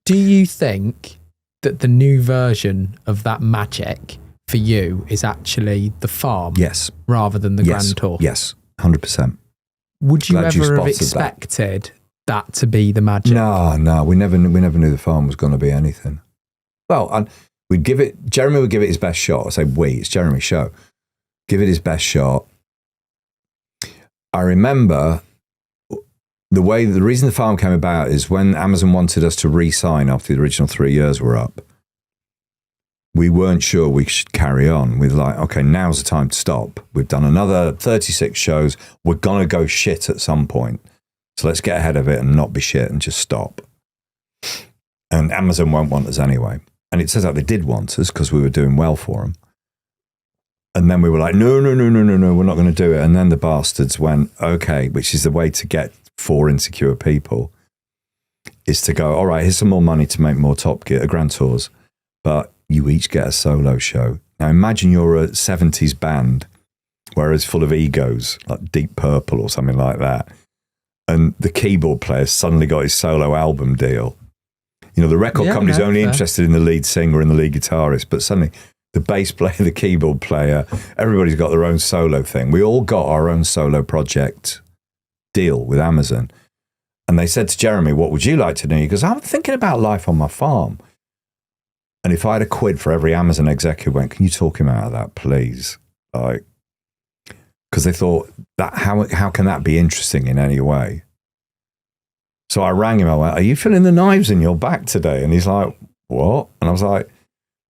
Do you think that the new version of that magic for you is actually the farm? Yes. Rather than the Grand Tour? Yes, 100%. Would you Glad you ever have spotted expected that to be the magic? No, we never knew the farm was going to be anything. Well, and Jeremy would give it his best shot. I say it's Jeremy's show. Give it his best shot. I remember the reason the farm came about is when Amazon wanted us to re-sign after the original 3 years were up. We weren't sure we should carry on. We were like, okay, now's the time to stop. We've done another 36 shows. We're going to go shit at some point. So let's get ahead of it and not be shit and just stop. And Amazon won't want us anyway. And it turns out they did want us because we were doing well for them. And then we were like, no, we're not going to do it. And then the bastards went, okay, which is the way to get 4 insecure people, is to go, all right, here's some more money to make more Top Gear, Grand Tours, but you each get a solo show. Now imagine you're a 70s band, whereas full of egos, like Deep Purple or something like that. And the keyboard player suddenly got his solo album deal. You know, the record company's only interested in the lead singer and the lead guitarist, but suddenly the bass player, the keyboard player, everybody's got their own solo thing. We all got our own solo project deal with Amazon. And they said to Jeremy, what would you like to do? He goes, I'm thinking about life on my farm. And if I had a quid for every Amazon executive went, can you talk him out of that, please? Like, because they thought, that how can that be interesting in any way? So I rang him. I went, are you feeling the knives in your back today? And he's like, what? And I was like,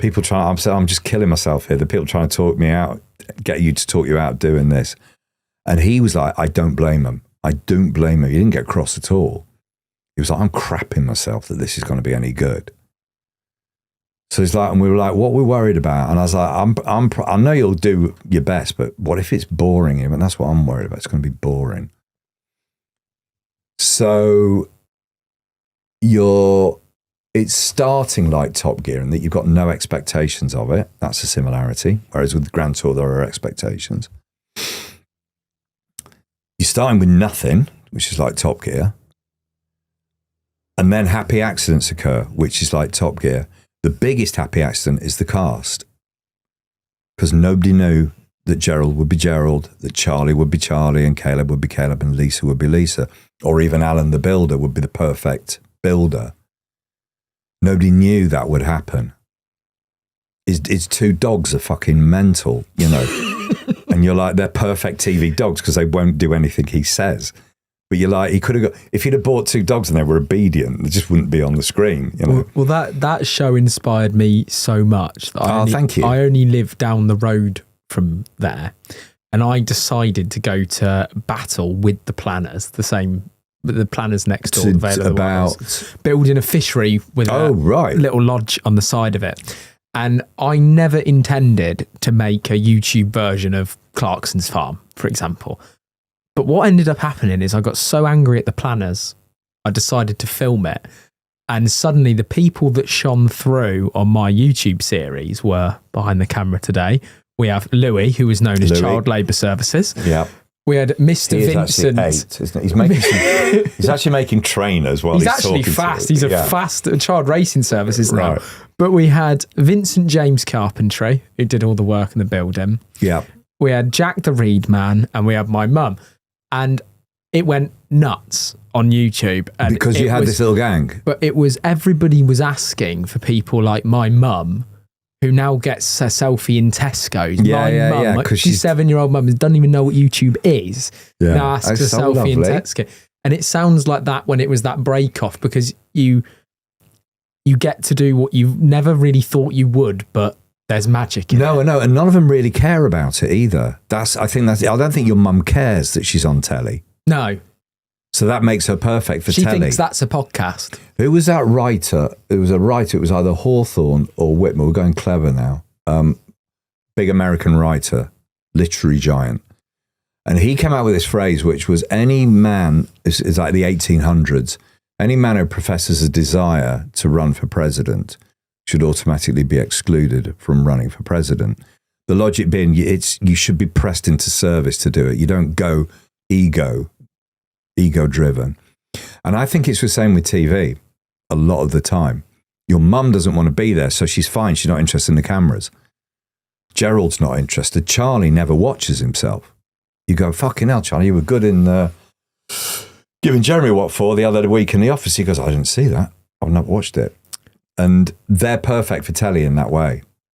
I'm just killing myself here. The people trying to talk me out, get you to talk you out doing this. And he was like, I don't blame him. I don't blame him. He didn't get cross at all. He was like, I'm crapping myself that this is going to be any good. So he's like, and we were like, what we're worried about? And I was like, I know you'll do your best, but what if it's boring? And that's what I'm worried about. It's going to be boring. So it's starting like Top Gear in that you've got no expectations of it. That's a similarity. Whereas with the Grand Tour, there are expectations. You're starting with nothing, which is like Top Gear. And then happy accidents occur, which is like Top Gear. The biggest happy accident is the cast. Because nobody knew that Gerald would be Gerald, that Charlie would be Charlie, and Caleb would be Caleb, and Lisa would be Lisa. Or even Alan the Builder would be the perfect builder. Nobody knew that would happen. His 2 dogs are fucking mental, you know. And you're like, they're perfect TV dogs because they won't do anything he says. But you're like, he could have got, if he'd have bought 2 dogs and they were obedient, they just wouldn't be on the screen, you know. Well, that show inspired me so much. That thank you. I only live down the road from there, and I decided to go to battle with the planners, the planners next door, about building a fishery with a little lodge on the side of it. And I never intended to make a YouTube version of Clarkson's Farm, for example. But what ended up happening is I got so angry at the planners, I decided to film it. And suddenly the people that shone through on my YouTube series were behind the camera today. We have Louis, who is known as Child Labour Services. Yeah. We had Mr. Vincent. He's actually making trainers while he's actually fast. He's a fast child racing services now. Right. But we had Vincent James Carpentry, who did all the work in the building. Yeah. We had Jack the Reed Man, and we had my mum. And it went nuts on YouTube. And because you had this little gang. But everybody was asking for people like my mum, who now gets a selfie in Tesco's. My mum, like 57-year-old mum, doesn't even know what YouTube is. Yeah. Now asks a selfie in Tesco. And it sounds like that when it was that break off, because you get to do what you never really thought you would, but there's magic in it. No, and none of them really care about it either. I don't think your mum cares that she's on telly. No. So that makes her perfect for telly. She thinks that's a podcast. Who was that writer? It was a writer. It was either Hawthorne or Whitmer. We're going clever now. Big American writer, literary giant. And he came out with this phrase, which was any man, it's like the 1800s, any man who professes a desire to run for president should automatically be excluded from running for president. The logic being, you should be pressed into service to do it. You don't go ego-driven. And I think it's the same with TV. a lot of the time. Your mum doesn't want to be there, so she's fine. She's not interested in the cameras. Gerald's not interested. Charlie never watches himself. You go, fucking hell, Charlie, you were good in giving Jeremy what for the other week in the office. He goes, I didn't see that. I've not watched it. And they're perfect for telly in that way.